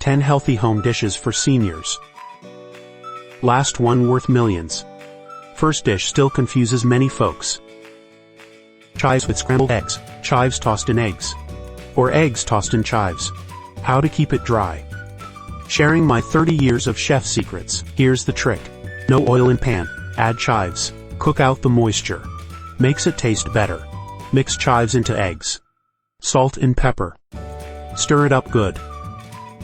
10 healthy home dishes for seniors. Last one worth millions. First dish still confuses many folks. Chives with scrambled eggs, chives tossed in eggs, or eggs tossed in chives. How to keep it dry. Sharing my 30 years of chef secrets. Here's the trick. No oil in pan. Add chives. Cook out the moisture. Makes it taste better. Mix chives into eggs. Salt and pepper. Stir it up good.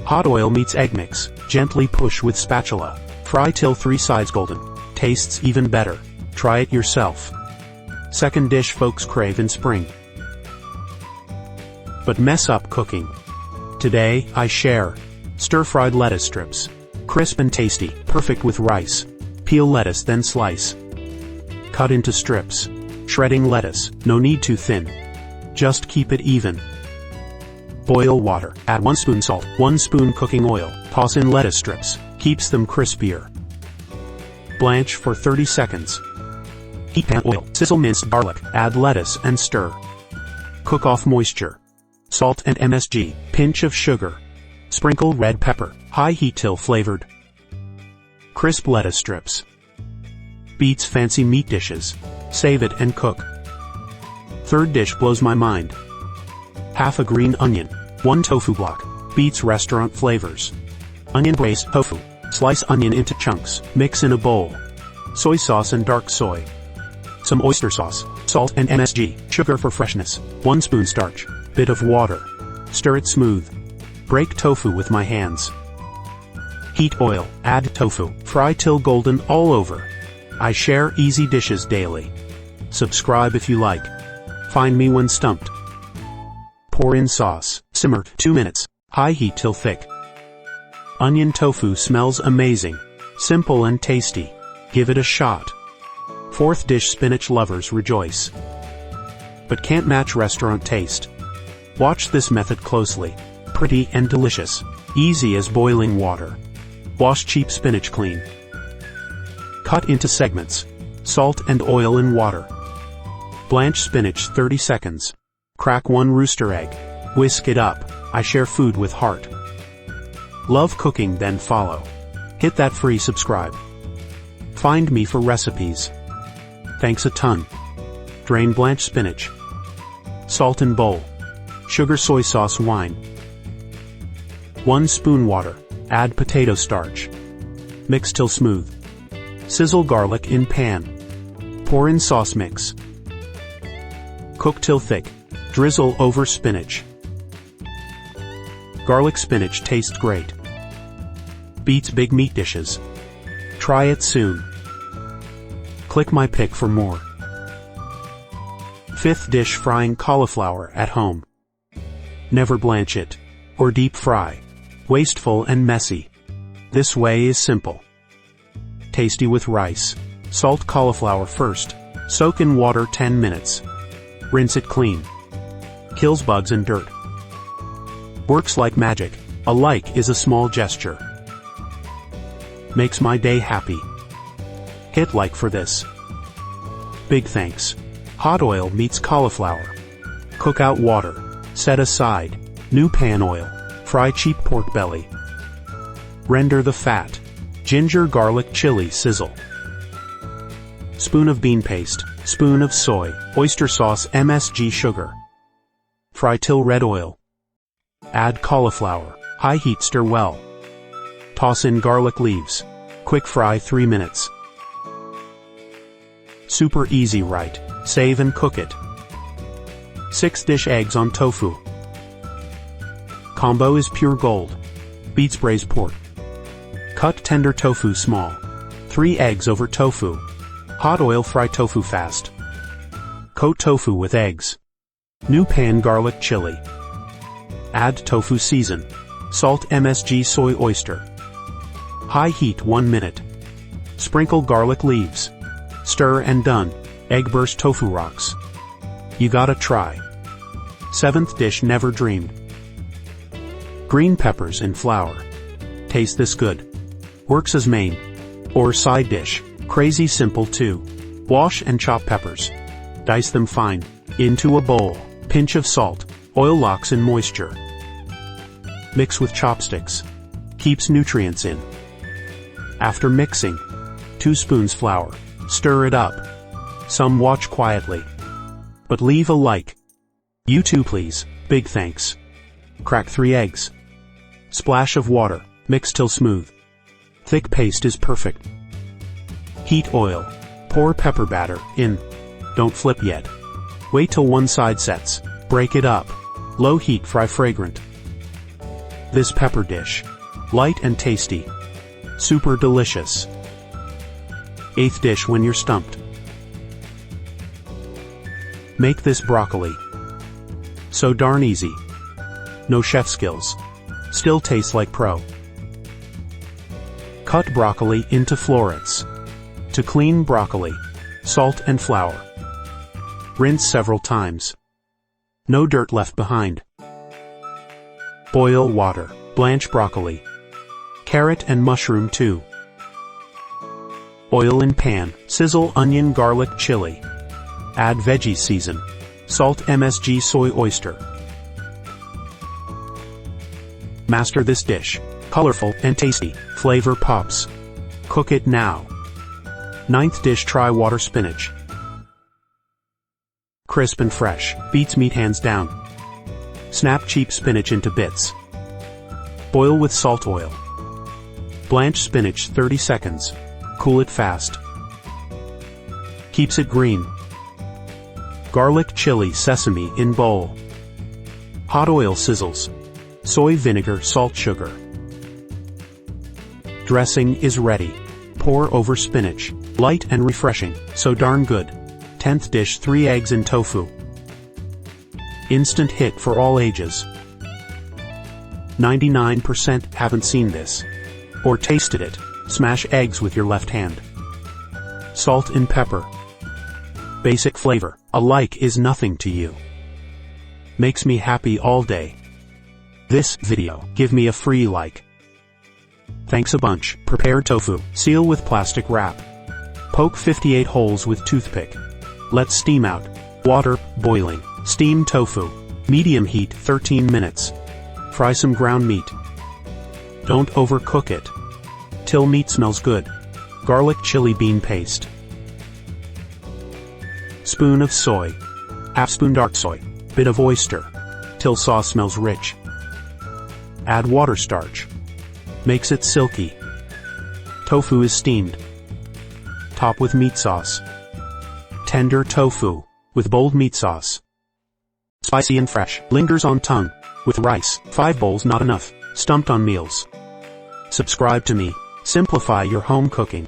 Hot oil meets egg mix. Gently push with spatula. Fry till 3 sides golden. Tastes even better. Try it yourself. Second dish folks crave in spring, but mess up cooking. Today, I share stir-fried lettuce strips. Crisp and tasty, perfect with rice. Peel lettuce then slice. Cut into strips. Shredding lettuce, no need too thin. Just keep it even. Boil water, add 1 spoon salt, 1 spoon cooking oil, toss in lettuce strips, keeps them crispier. Blanch for 30 seconds. Heat pan oil, sizzle minced garlic, add lettuce and stir. Cook off moisture. Salt and MSG, pinch of sugar. Sprinkle red pepper, high heat till flavored. Crisp lettuce strips. Beats fancy meat dishes. Save it and cook. Third dish blows my mind. Half a green onion, 1 tofu block, beats restaurant flavors. Onion braised tofu, slice onion into chunks, mix in a bowl. Soy sauce and dark soy. Some oyster sauce, salt and MSG, sugar for freshness, 1 spoon starch, bit of water. Stir it smooth. Break tofu with my hands. Heat oil, add tofu, fry till golden all over. I share easy dishes daily. Subscribe if you like. Find me when stumped. Pour in sauce, simmer 2 minutes, high heat till thick. Onion tofu smells amazing. Simple and tasty. Give it a shot. Fourth dish spinach lovers rejoice, but can't match restaurant taste. Watch this method closely. Pretty and delicious. Easy as boiling water. Wash cheap spinach clean. Cut into segments. Salt and oil in water. Blanch spinach 30 seconds. Crack 1 rooster egg. Whisk it up. I share food with heart. Love cooking then follow. Hit that free subscribe. Find me for recipes. Thanks a ton. Drain blanched spinach. Salt in bowl. Sugar soy sauce wine. 1 spoon water. Add potato starch. Mix till smooth. Sizzle garlic in pan. Pour in sauce mix. Cook till thick. Drizzle over spinach. Garlic spinach tastes great. Beats big meat dishes. Try it soon. Click my pic for more. Fifth dish frying cauliflower at home. Never blanch it or deep fry. Wasteful and messy. This way is simple. Tasty with rice. Salt cauliflower first. Soak in water 10 minutes. Rinse it clean. Kills bugs and dirt. Works like magic. A like is a small gesture. Makes my day happy. Hit like for this. Big thanks. Hot oil meets cauliflower. Cook out water. Set aside. New pan oil. Fry cheap pork belly. Render the fat. Ginger garlic chili sizzle. Spoon of bean paste. Spoon of soy. Oyster sauce MSG sugar. Fry till red oil. Add cauliflower. High heat stir well. Toss in garlic leaves. Quick fry 3 minutes. Super easy, right? Save and cook it. 6 dish eggs on tofu. Combo is pure gold. Beats braised pork. Cut tender tofu small. 3 eggs over tofu. Hot oil fry tofu fast. Coat tofu with eggs. New pan garlic chili. Add tofu season. Salt MSG soy oyster. High heat 1 minute. Sprinkle garlic leaves. Stir and done. Egg burst tofu rocks. You gotta try. 7th dish never dreamed. Green peppers and flour. Taste this good. Works as main or side dish. Crazy simple too. Wash and chop peppers. Dice them fine. Into a bowl. Pinch of salt. Oil locks in moisture. Mix with chopsticks. Keeps nutrients in. After mixing, 2 spoons flour. Stir it up. Some watch quietly. But leave a like. You too please. Big thanks. Crack 3 eggs. Splash of water. Mix till smooth. Thick paste is perfect. Heat oil. Pour pepper batter in. Don't flip yet. Wait till one side sets. Break it up. Low heat fry fragrant. This pepper dish. Light and tasty. Super delicious. 8th dish when you're stumped. Make this broccoli. So darn easy. No chef skills. Still tastes like pro. Cut broccoli into florets. To clean broccoli, salt and flour. Rinse several times. No dirt left behind. Boil water. Blanch broccoli. Carrot and mushroom too. Oil in pan. Sizzle onion, garlic, chili. Add veggie season. Salt, MSG, soy, oyster. Master this dish. Colorful and tasty. Flavor pops. Cook it now. 9th dish, try water spinach. Crisp and fresh. Beats meat hands down. Snap cheap spinach into bits. Boil with salt oil. Blanch spinach 30 seconds. Cool it fast. Keeps it green. Garlic, chili, sesame in bowl. Hot oil sizzles. Soy vinegar, salt, sugar. Dressing is ready. Pour over spinach. Light and refreshing, so darn good. 10th dish, 3 eggs in tofu. Instant hit for all ages. 99% haven't seen this. Or tasted it. Smash eggs with your left hand. Salt and pepper. Basic flavor. A like is nothing to you. Makes me happy all day. This video, give me a free like. Thanks a bunch. Prepare tofu. Seal with plastic wrap. Poke 58 holes with toothpick. Let steam out. Water, boiling. Steam tofu. Medium heat 13 minutes. Fry some ground meat. Don't overcook it. Till meat smells good. Garlic chili bean paste. Spoon of soy. Half spoon dark soy. Bit of oyster. Till sauce smells rich. Add water starch. Makes it silky. Tofu is steamed. Top with meat sauce. Tender tofu with bold meat sauce. Spicy and fresh. Lingers on tongue. With rice. 5 bowls not enough. Stumped on meals. Subscribe to me. Simplify your home cooking.